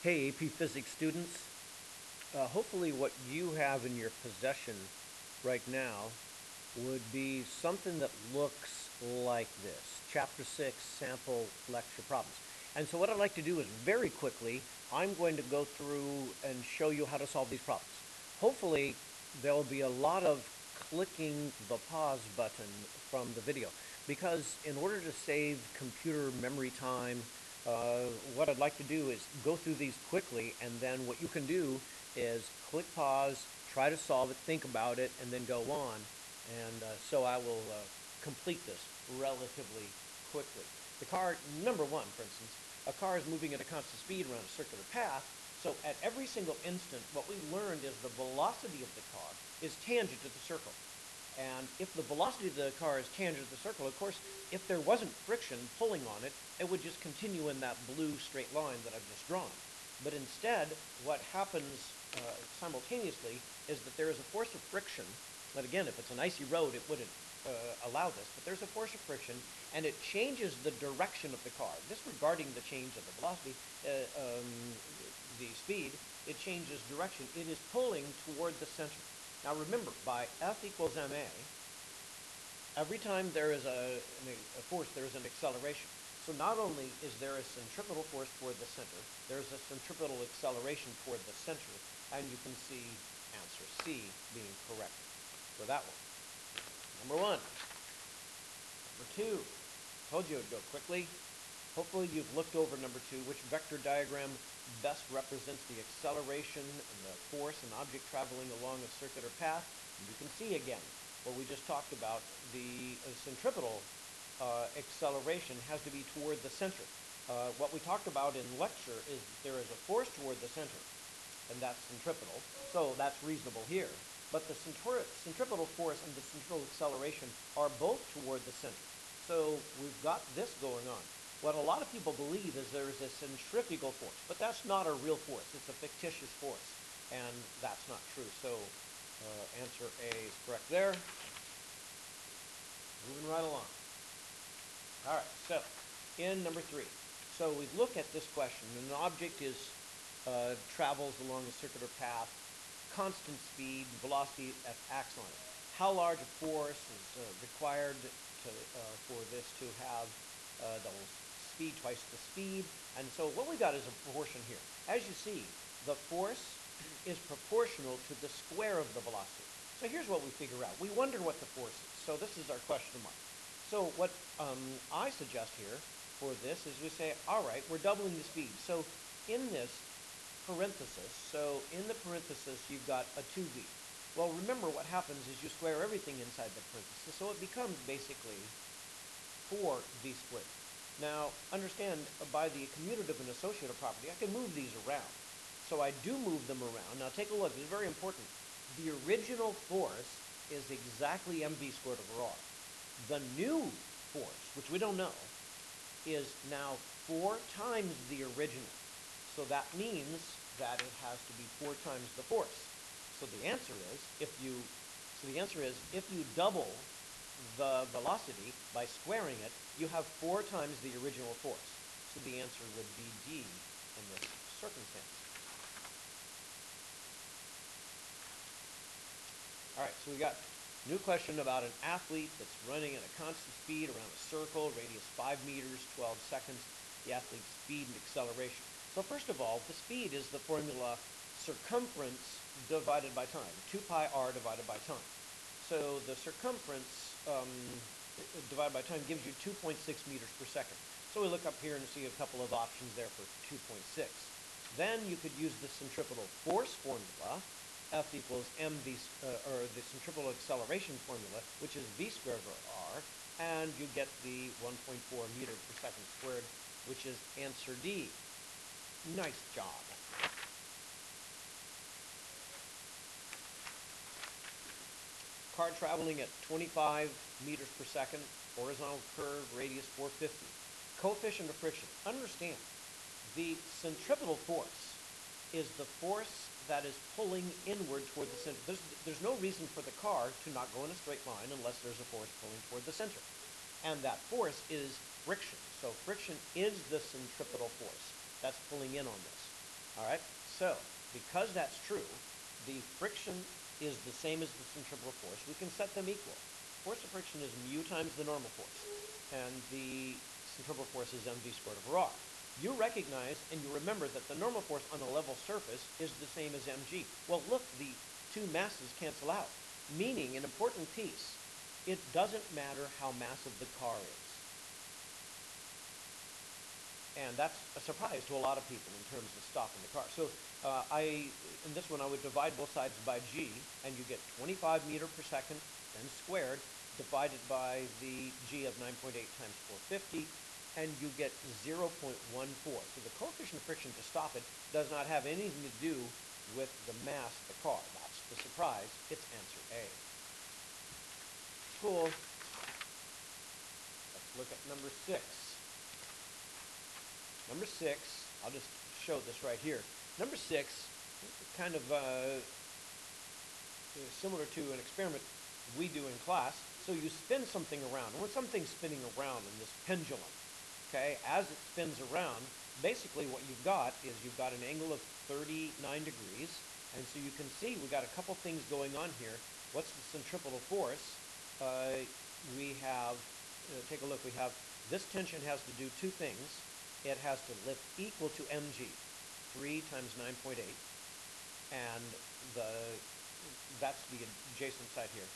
Hey, AP Physics students. Hopefully what you have in your possession right now would be something that looks like this. Chapter 6, Sample Lecture Problems. And so what I'd like to do is very quickly, I'm going to go through and show you how to solve these problems. Hopefully there will be a lot of clicking the pause button from the video because in order to save computer memory time, what I'd like to do is go through these quickly, and then what you can do is click pause, try to solve it, think about it, and then go on. And so I will complete this relatively quickly. The car, number one, for instance, a car is moving at a constant speed around a circular path. So at every single instant, what we learned is the velocity of the car is tangent to the circle. And if the velocity of the car is tangent to the circle, of course, if there wasn't friction pulling on it, it would just continue in that blue straight line that I've just drawn. But instead, what happens simultaneously is that there is a force of friction. But again, if it's an icy road, it wouldn't allow this. But there's a force of friction, and it changes the direction of the car. Disregarding the change of the velocity, the speed, it changes direction. It is pulling toward the center. Now remember, by F equals ma, every time there is a force, there is an acceleration. So not only is there a centripetal force toward the center, there's a centripetal acceleration toward the center, and you can see answer C being correct for that one. Number one. Number two. Told you it would go quickly. Hopefully you've looked over number two, which vector diagram best represents the acceleration and the force an object traveling along a circular path. And you can see again what we just talked about, the centripetal acceleration has to be toward the center. What we talked about in lecture is there is a force toward the center, and that's centripetal, so that's reasonable here. But the centripetal force and the centripetal acceleration are both toward the center. So we've got this going on. What a lot of people believe is there is a centrifugal force, but that's not a real force. It's a fictitious force, and that's not true. So answer A is correct there. Moving right along. All right, so in number three. So we look at this question. An object travels along a circular path, constant speed, velocity acts on it. How large a force is required for this to have the speed twice the speed? And so what we got is a proportion here. As you see, the force is proportional to the square of the velocity. So here's what we figure out. We wonder what the force is. So this is our question mark. So what I suggest here for this is we say, all right, we're doubling the speed. So in this parenthesis, so in the parenthesis, you've got a 2v. Well, remember what happens is you square everything inside the parenthesis, so it becomes basically 4v squared. Now, understand, by the commutative and associative property, I can move these around. So I do move them around. Now take a look, this is very important. The original force is exactly mv squared over r. The new force, which we don't know, is now 4 times the original. So that means that it has to be 4 times the force. So the answer is if you double the velocity by squaring it, you have 4 times the original force. So the answer would be D in this circumstance. All right, so we got a new question about an athlete that's running at a constant speed around a circle, radius 5 meters, 12 seconds, the athlete's speed and acceleration. So first of all, the speed is the formula circumference divided by time, 2 pi r divided by time. So the circumference divided by time gives you 2.6 meters per second. So we look up here and see a couple of options there for 2.6. Then you could use the centripetal force formula, F equals mv, or the centripetal acceleration formula, which is v squared over r, and you get the 1.4 meter per second squared, which is answer D. Nice job. Car traveling at 25 meters per second, horizontal curve, radius 450. Coefficient of friction. Understand, the centripetal force is the force that is pulling inward toward the center. There's no reason for the car to not go in a straight line unless there's a force pulling toward the center. And that force is friction. So friction is the centripetal force that's pulling in on this. All right, so because that's true, the friction is the same as the centripetal force. We can set them equal. Force of friction is mu times the normal force, and the centripetal force is mv squared over r. You recognize and you remember that the normal force on a level surface is the same as mg. Well, look, the two masses cancel out, meaning an important piece. It doesn't matter how massive the car is. And that's a surprise to a lot of people in terms of stopping the car. So in this one, I would divide both sides by g, and you get 25 meter per second, then squared, divided by the g of 9.8 times 450, and you get 0.14. So the coefficient of friction to stop it does not have anything to do with the mass of the car. That's the surprise. It's answer A. Cool. Let's look at number 6. Number 6, I'll just show this right here. Number 6, kind of similar to an experiment we do in class. So you spin something around. And when something's spinning around in this pendulum, okay, as it spins around, basically what you've got is you've got an angle of 39 degrees. And so you can see we've got a couple things going on here. What's the centripetal force? We have, take a look, we have this tension has to do two things. It has to lift equal to mg, 3 times 9.8, and that's the adjacent side here,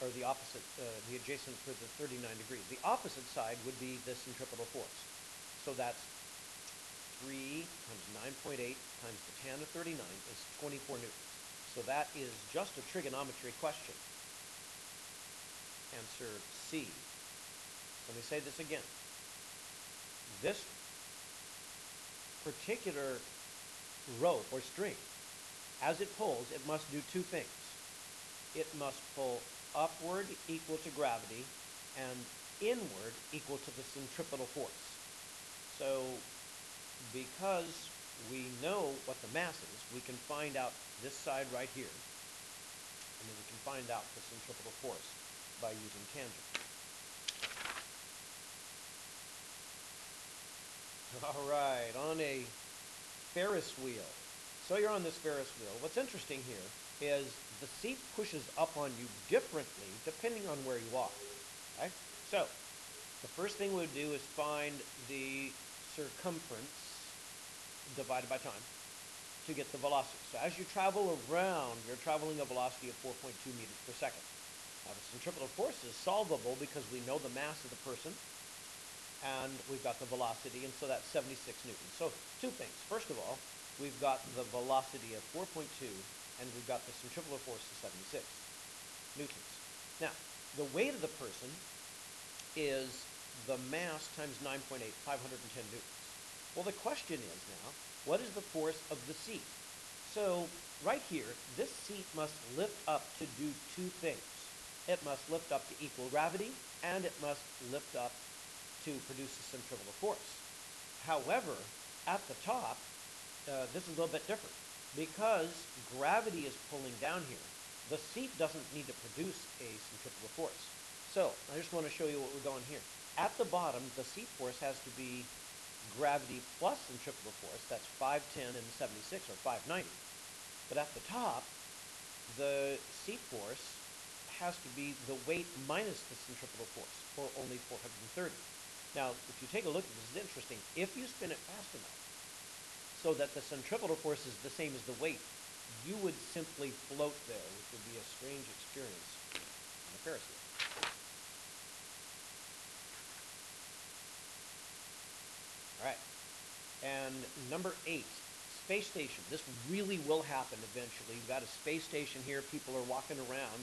or the opposite, the adjacent for the 39 degrees. The opposite side would be the centripetal force. So that's 3 times 9.8 times the tan of 39 is 24 newtons. So that is just a trigonometry question. Answer C. Let me say this again. This particular rope or string, as it pulls, it must do two things. It must pull upward equal to gravity and inward equal to the centripetal force. So because we know what the mass is, we can find out this side right here, and then we can find out the centripetal force by using tangent. All right, on a Ferris wheel. So you're on this Ferris wheel. What's interesting here is the seat pushes up on you differently depending on where you are. Okay? So the first thing we would do is find the circumference divided by time to get the velocity. So as you travel around, you're traveling a velocity of 4.2 meters per second. Now the centripetal force is solvable because we know the mass of the person, and we've got the velocity, and so that's 76 newtons. So two things. First of all, we've got the velocity of 4.2, and we've got the centripetal force of 76 newtons. Now, the weight of the person is the mass times 9.8, 510 newtons. Well, the question is now, what is the force of the seat? So right here, this seat must lift up to do two things. It must lift up to equal gravity, and it must lift up to produce the centripetal force. However, at the top, this is a little bit different. Because gravity is pulling down here, the seat doesn't need to produce a centripetal force. So I just want to show you what we're going here. At the bottom, the seat force has to be gravity plus centripetal force. That's 510 and 76, or 590. But at the top, the seat force has to be the weight minus the centripetal force, or only 430. Now, if you take a look, this is interesting. If you spin it fast enough so that the centripetal force is the same as the weight, you would simply float there, which would be a strange experience on a Ferris wheel. All right. And number 8, space station. This really will happen eventually. You've got a space station here. People are walking around.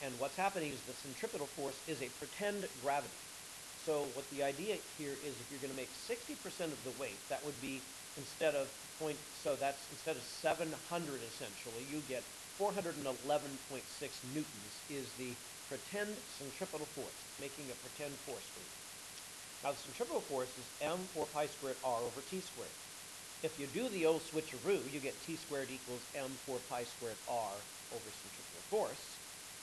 And what's happening is the centripetal force is a pretend gravity. So what the idea here is, if you're going to make 60% of the weight, that would be instead of instead of 700 essentially, you get 411.6 newtons is the pretend centripetal force, making a pretend force for you. Now the centripetal force is m4 pi squared r over t squared. If you do the old switcheroo, you get t squared equals m4 pi squared r over centripetal force.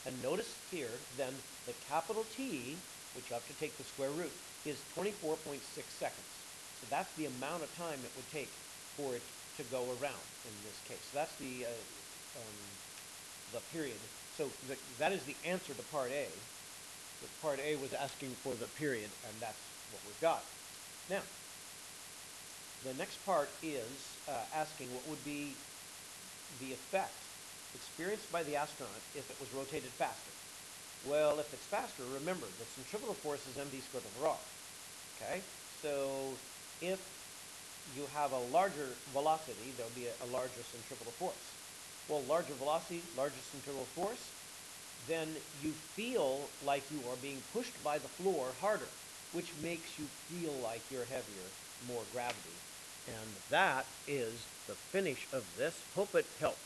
And notice here, then, the capital T, which you have to take the square root, is 24.6 seconds. So that's the amount of time it would take for it to go around in this case. So that's the period. So that is the answer to part A. But part A was asking for the period, and that's what we've got. Now, the next part is asking what would be the effect experienced by the astronaut if it was rotated faster. Well, if it's faster, remember, the centrifugal force is mv squared over r. Okay? So if you have a larger velocity, there'll be a larger centrifugal force. Well, larger velocity, larger centrifugal force, then you feel like you are being pushed by the floor harder, which makes you feel like you're heavier, more gravity. And that is the finish of this. Hope it helped.